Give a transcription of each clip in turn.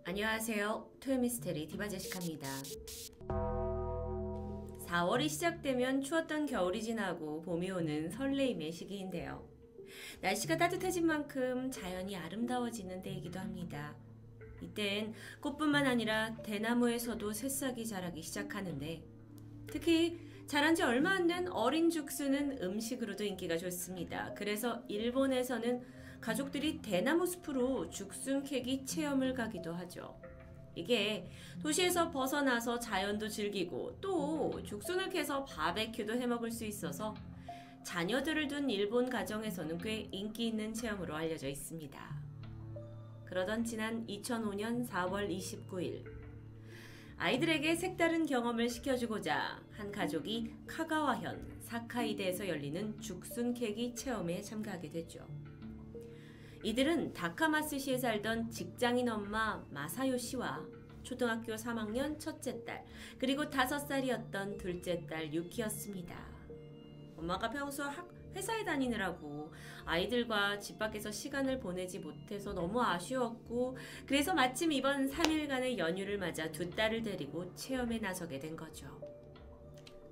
안녕하세요. 토요미스테리 디바제시카입니다. 4월이 시작되면 추웠던 겨울이 지나고 봄이 오는 설레임의 시기인데요. 날씨가 따뜻해진 만큼 자연이 아름다워지는 때이기도 합니다. 이땐 꽃뿐만 아니라 대나무에서도 새싹이 자라기 시작하는데, 특히 자란 지 얼마 안 된 어린 죽순은 음식으로도 인기가 좋습니다. 그래서 일본에서는 가족들이 대나무 숲으로 죽순 캐기 체험을 가기도 하죠. 이게 도시에서 벗어나서 자연도 즐기고 또 죽순을 캐서 바베큐도 해먹을 수 있어서 자녀들을 둔 일본 가정에서는 꽤 인기 있는 체험으로 알려져 있습니다. 그러던 지난 2005년 4월 29일 아이들에게 색다른 경험을 시켜주고자 한 가족이 카가와현 사카이대에서 열리는 죽순 캐기 체험에 참가하게 됐죠. 이들은 다카마스시에 살던 직장인 엄마 마사요 씨와 초등학교 3학년 첫째 딸, 그리고 5살이었던 둘째 딸 유키였습니다. 엄마가 평소 회사에 다니느라고 아이들과 집 밖에서 시간을 보내지 못해서 너무 아쉬웠고, 그래서 마침 이번 3일간의 연휴를 맞아 두 딸을 데리고 체험에 나서게 된 거죠.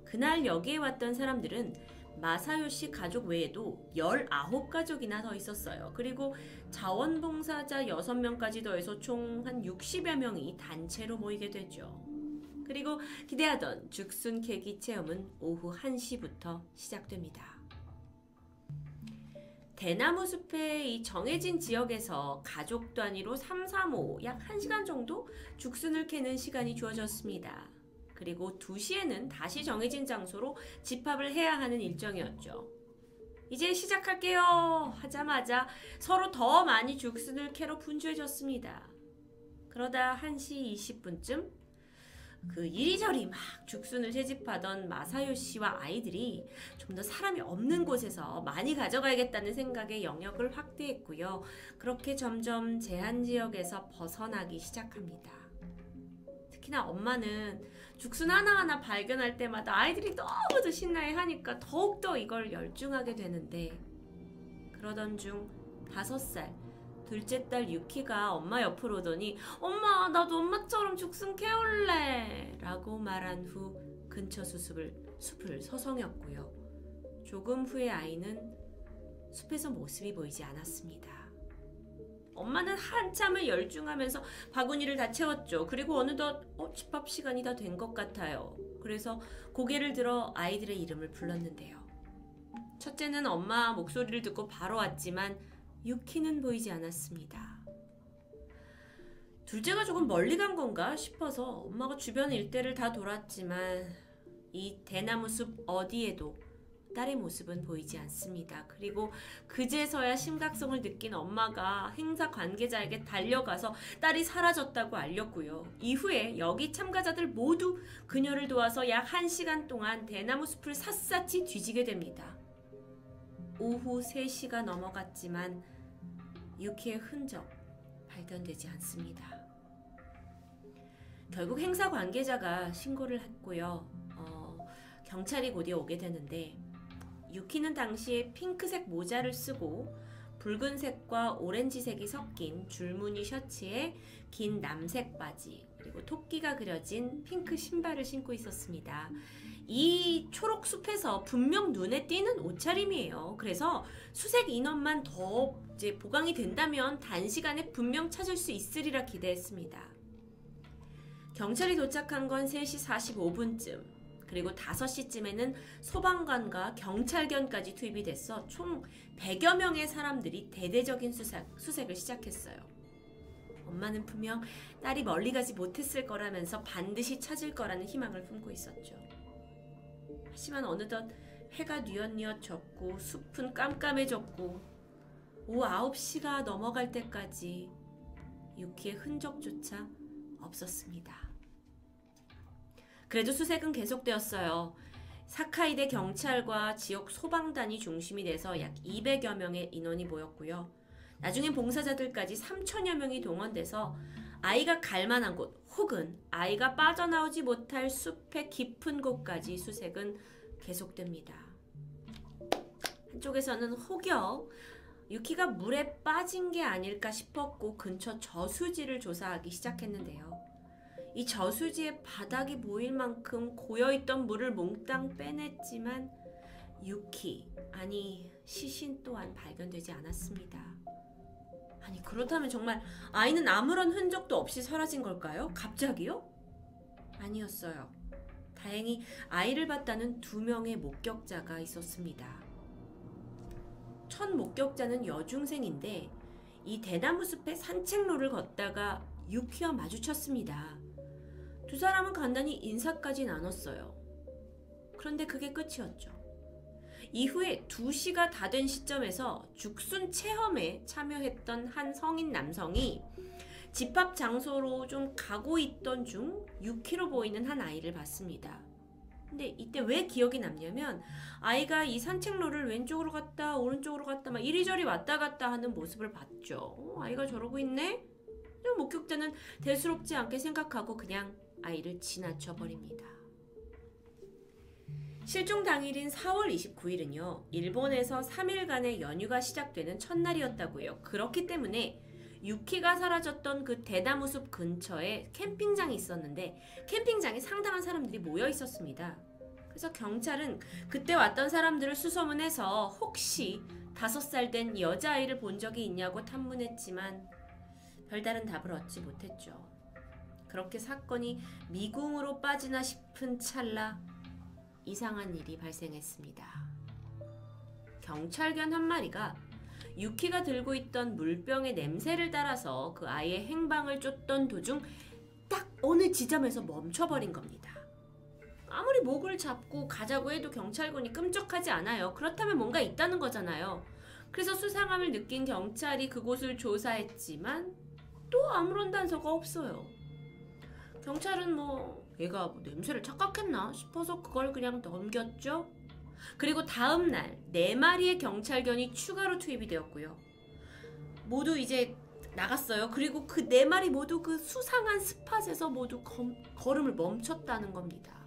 그날 여기에 왔던 사람들은 마사요 씨 가족 외에도 19가족이나 더 있었어요. 그리고 자원봉사자 6명까지 더해서 총 한 60여 명이 단체로 모이게 되죠. 그리고 기대하던 죽순 캐기 체험은 오후 1시부터 시작됩니다. 대나무 숲의 이 정해진 지역에서 가족 단위로 3, 3호 약 1시간 정도 죽순을 캐는 시간이 주어졌습니다. 그리고 2시에는 다시 정해진 장소로 집합을 해야 하는 일정이었죠. 이제 시작할게요 하자마자 서로 더 많이 죽순을 캐러 분주해졌습니다. 그러다 1시 20분쯤 이리저리 막 죽순을 채집하던 마사요 씨와 아이들이 좀 더 사람이 없는 곳에서 많이 가져가야겠다는 생각에 영역을 확대했고요. 그렇게 점점 제한 지역에서 벗어나기 시작합니다. 특히나 엄마는 죽순 하나하나 발견할 때마다 아이들이 너무도 신나해하니까 더욱더 이걸 열중하게 되는데, 그러던 중 5살 둘째 딸 유키가 엄마 옆으로 오더니 "엄마, 나도 엄마처럼 죽순 캐올래" 라고 말한 후 근처 숲을 서성였고요. 조금 후에 아이는 숲에서 모습이 보이지 않았습니다. 엄마는 한참을 열중하면서 바구니를 다 채웠죠. 그리고 어느덧 집합 시간이 다 된 것 같아요. 그래서 고개를 들어 아이들의 이름을 불렀는데요. 첫째는 엄마 목소리를 듣고 바로 왔지만 유키는 보이지 않았습니다. 둘째가 조금 멀리 간 건가 싶어서 엄마가 주변 일대를 다 돌았지만 이 대나무 숲 어디에도 딸의 모습은 보이지 않습니다. 그리고 그제서야 심각성을 느낀 엄마가 행사 관계자에게 달려가서 딸이 사라졌다고 알렸고요. 이후에 여기 참가자들 모두 그녀를 도와서 약 1시간 동안 대나무 숲을 샅샅이 뒤지게 됩니다. 오후 3시가 넘어갔지만 유키의 흔적 발견되지 않습니다. 결국 행사 관계자가 신고를 했고요. 경찰이 곧이어 오게 되는데, 유키는 당시에 핑크색 모자를 쓰고 붉은색과 오렌지색이 섞인 줄무늬 셔츠에 긴 남색 바지, 그리고 토끼가 그려진 핑크 신발을 신고 있었습니다. 이 초록 숲에서 분명 눈에 띄는 옷차림이에요. 그래서 수색 인원만 더 이제 보강이 된다면 단시간에 분명 찾을 수 있으리라 기대했습니다. 경찰이 도착한 건 3시 45분쯤. 그리고 5시쯤에는 소방관과 경찰견까지 투입이 돼서 총 100여 명의 사람들이 대대적인 수색을 시작했어요. 엄마는 분명 딸이 멀리 가지 못했을 거라면서 반드시 찾을 거라는 희망을 품고 있었죠. 하지만 어느덧 해가 뉘엿뉘엿 졌고 숲은 깜깜해졌고 오후 9시가 넘어갈 때까지 유키의 흔적조차 없었습니다. 그래도 수색은 계속되었어요. 사카이대 경찰과 지역 소방단이 중심이 돼서 약 200여 명의 인원이 모였고요. 나중엔 봉사자들까지 3천여 명이 동원돼서 아이가 갈 만한 곳 혹은 아이가 빠져나오지 못할 숲의 깊은 곳까지 수색은 계속됩니다. 한쪽에서는 혹여 유키가 물에 빠진 게 아닐까 싶었고 근처 저수지를 조사하기 시작했는데요. 이 저수지의 바닥이 보일 만큼 고여있던 물을 몽땅 빼냈지만 유키, 아니 시신 또한 발견되지 않았습니다. 아니 그렇다면 정말 아이는 아무런 흔적도 없이 사라진 걸까요? 갑자기요? 아니었어요. 다행히 아이를 봤다는 2명의 목격자가 있었습니다. 첫 목격자는 여중생인데 이 대나무 숲의 산책로를 걷다가 유키와 마주쳤습니다. 두 사람은 간단히 인사까지 나눴어요. 그런데 그게 끝이었죠. 이후에 2시가 다 된 시점에서 죽순 체험에 참여했던 한 성인 남성이 집합 장소로 좀 가고 있던 중 6km 보이는 한 아이를 봤습니다. 근데 이때 왜 기억이 남냐면 아이가 이 산책로를 왼쪽으로 갔다 오른쪽으로 갔다 막 이리저리 왔다 갔다 하는 모습을 봤죠. 아이가 저러고 있네? 목격자는 대수롭지 않게 생각하고 그냥 아이를 지나쳐 버립니다. 실종 당일인 4월 29일은요. 일본에서 3일간의 연휴가 시작되는 첫날이었다고요. 그렇기 때문에 유키가 사라졌던 그 대나무숲 근처에 캠핑장이 있었는데 캠핑장에 상당한 사람들이 모여 있었습니다. 그래서 경찰은 그때 왔던 사람들을 수소문해서 혹시 5살 된 여자아이를 본 적이 있냐고 탐문했지만 별다른 답을 얻지 못했죠. 그렇게 사건이 미궁으로 빠지나 싶은 찰나 이상한 일이 발생했습니다. 경찰견 한 마리가 유키가 들고 있던 물병의 냄새를 따라서 그 아이의 행방을 쫓던 도중 딱 어느 지점에서 멈춰버린 겁니다. 아무리 목을 잡고 가자고 해도 경찰관이 끔찍하지 않아요. 그렇다면 뭔가 있다는 거잖아요. 그래서 수상함을 느낀 경찰이 그곳을 조사했지만 또 아무런 단서가 없어요. 경찰은 얘가 냄새를 착각했나 싶어서 그걸 그냥 넘겼죠. 그리고 다음날 4마리의 경찰견이 추가로 투입이 되었고요. 모두 이제 나갔어요. 그리고 그 4마리 모두 그 수상한 스팟에서 모두 걸음을 멈췄다는 겁니다.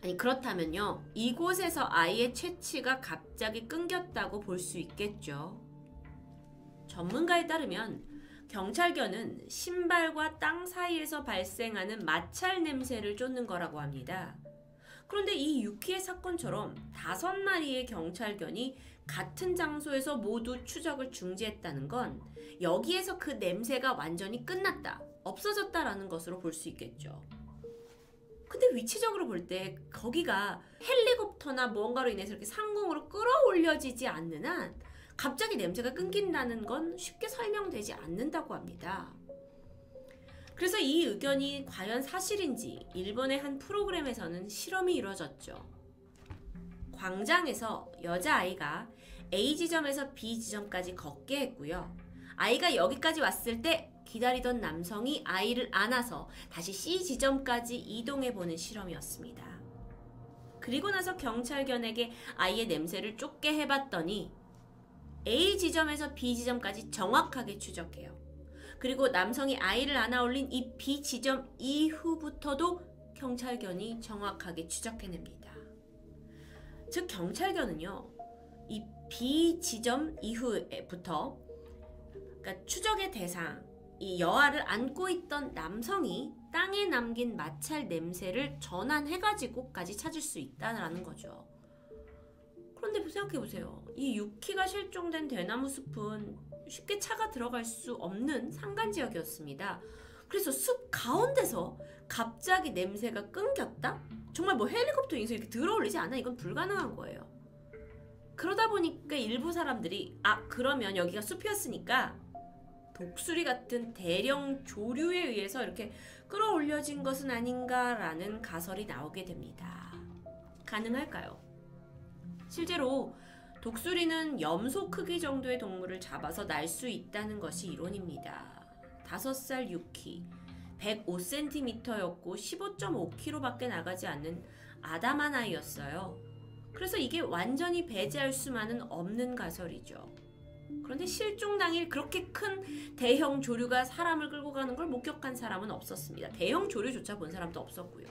아니 그렇다면요. 이곳에서 아이의 채취가 갑자기 끊겼다고 볼 수 있겠죠. 전문가에 따르면 경찰견은 신발과 땅 사이에서 발생하는 마찰 냄새를 쫓는 거라고 합니다. 그런데 이 유키의 사건처럼 5마리의 경찰견이 같은 장소에서 모두 추적을 중지했다는 건 여기에서 그 냄새가 완전히 끝났다, 없어졌다라는 것으로 볼 수 있겠죠. 근데 위치적으로 볼 때 거기가 헬리콥터나 무언가로 인해서 이렇게 상공으로 끌어올려지지 않는 한 갑자기 냄새가 끊긴다는 건 쉽게 설명되지 않는다고 합니다. 그래서 이 의견이 과연 사실인지 일본의 한 프로그램에서는 실험이 이루어졌죠. 광장에서 여자아이가 A 지점에서 B 지점까지 걷게 했고요. 아이가 여기까지 왔을 때 기다리던 남성이 아이를 안아서 다시 C 지점까지 이동해보는 실험이었습니다. 그리고 나서 경찰견에게 아이의 냄새를 쫓게 해봤더니 A 지점에서 B 지점까지 정확하게 추적해요. 그리고 남성이 아이를 안아올린 이 B 지점 이후부터도 경찰견이 정확하게 추적해냅니다. 즉 경찰견은요, 이 B 지점 이후부터 그러니까 추적의 대상, 이 여아를 안고 있던 남성이 땅에 남긴 마찰 냄새를 전환해가지고까지 찾을 수 있다는 거죠. 그런데 생각해보세요. 이 유키가 실종된 대나무 숲은 쉽게 차가 들어갈 수 없는 산간지역이었습니다. 그래서 숲 가운데서 갑자기 냄새가 끊겼다? 정말 헬리콥터 인수 이렇게 들어올리지 않아? 이건 불가능한 거예요. 그러다 보니까 일부 사람들이 그러면 여기가 숲이었으니까 독수리 같은 대령 조류에 의해서 이렇게 끌어올려진 것은 아닌가라는 가설이 나오게 됩니다. 가능할까요? 실제로 독수리는 염소 크기 정도의 동물을 잡아서 날 수 있다는 것이 이론입니다. 5살 유키, 105cm였고 15.5kg밖에 나가지 않는 아담한 아이였어요. 그래서 이게 완전히 배제할 수만은 없는 가설이죠. 그런데 실종 당일 그렇게 큰 대형 조류가 사람을 끌고 가는 걸 목격한 사람은 없었습니다. 대형 조류조차 본 사람도 없었고요.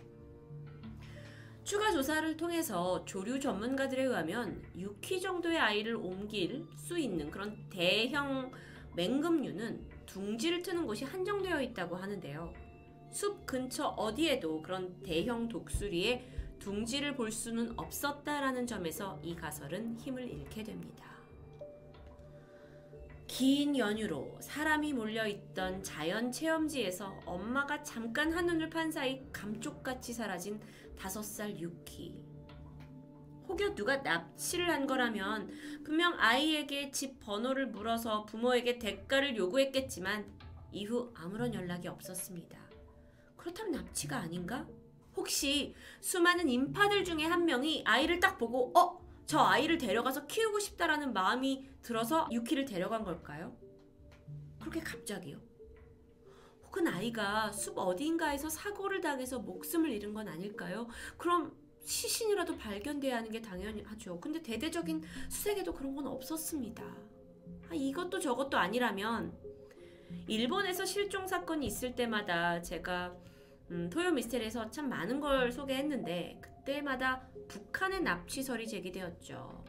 추가 조사를 통해서 조류 전문가들에 의하면 유키 정도의 아이를 옮길 수 있는 그런 대형 맹금류는 둥지를 트는 곳이 한정되어 있다고 하는데요. 숲 근처 어디에도 그런 대형 독수리의 둥지를 볼 수는 없었다라는 점에서 이 가설은 힘을 잃게 됩니다. 긴 연휴로 사람이 몰려있던 자연 체험지에서 엄마가 잠깐 한눈을 판 사이 감쪽같이 사라진 5살 유키. 혹여 누가 납치를 한 거라면 분명 아이에게 집 번호를 물어서 부모에게 대가를 요구했겠지만 이후 아무런 연락이 없었습니다. 그렇다면 납치가 아닌가? 혹시 수많은 인파들 중에 한 명이 아이를 딱 보고 저 아이를 데려가서 키우고 싶다라는 마음이 들어서 유키를 데려간 걸까요? 그렇게 갑자기요? 혹은 아이가 숲 어딘가에서 사고를 당해서 목숨을 잃은 건 아닐까요? 그럼 시신이라도 발견돼야 하는 게 당연하죠. 근데 대대적인 수색에도 그런 건 없었습니다. 이것도 저것도 아니라면 일본에서 실종 사건이 있을 때마다 제가 토요 미스테리에서 참 많은 걸 소개했는데 그때마다 북한의 납치설이 제기되었죠.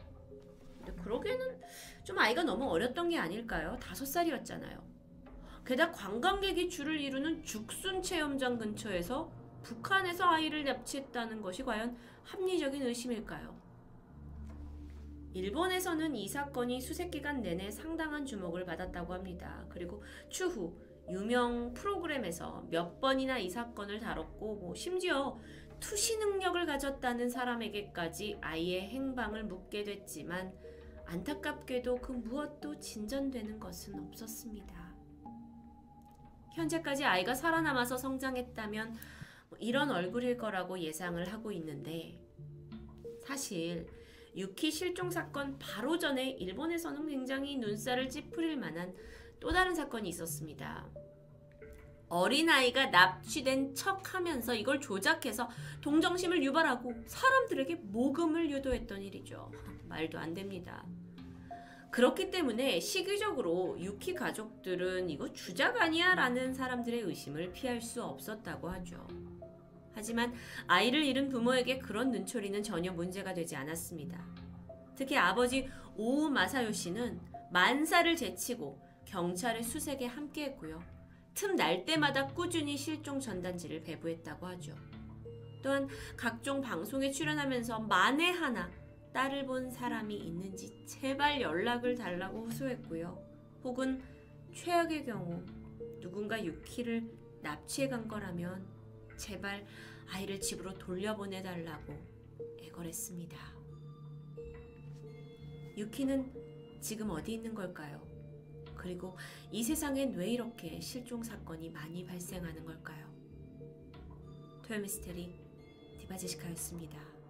근데 그러기에는 좀 아이가 너무 어렸던 게 아닐까요? 5살이었잖아요. 게다가 관광객이 줄을 이루는 죽순 체험장 근처에서 북한에서 아이를 납치했다는 것이 과연 합리적인 의심일까요? 일본에서는 이 사건이 수색기간 내내 상당한 주목을 받았다고 합니다. 그리고 추후 유명 프로그램에서 몇 번이나 이 사건을 다뤘고 심지어 투시 능력을 가졌다는 사람에게까지 아이의 행방을 묻게 됐지만 안타깝게도 그 무엇도 진전되는 것은 없었습니다. 현재까지 아이가 살아남아서 성장했다면 이런 얼굴일 거라고 예상을 하고 있는데 사실 유키 실종 사건 바로 전에 일본에서는 굉장히 눈살을 찌푸릴 만한 또 다른 사건이 있었습니다. 어린아이가 납치된 척하면서 이걸 조작해서 동정심을 유발하고 사람들에게 모금을 유도했던 일이죠. 말도 안 됩니다. 그렇기 때문에 시기적으로 유키 가족들은 이거 주작 아니야? 라는 사람들의 의심을 피할 수 없었다고 하죠. 하지만 아이를 잃은 부모에게 그런 눈초리는 전혀 문제가 되지 않았습니다. 특히 아버지 오우 마사요 씨는 만사를 제치고 경찰의 수색에 함께했고요. 틈 날 때마다 꾸준히 실종 전단지를 배부했다고 하죠. 또한 각종 방송에 출연하면서 만에 하나 딸을 본 사람이 있는지 제발 연락을 달라고 호소했고요. 혹은 최악의 경우 누군가 유키를 납치해 간 거라면 제발 아이를 집으로 돌려보내달라고 애걸했습니다. 유키는 지금 어디 있는 걸까요? 그리고 이 세상엔 왜 이렇게 실종 사건이 많이 발생하는 걸까요? 토요미스테리 디바제시카였습니다.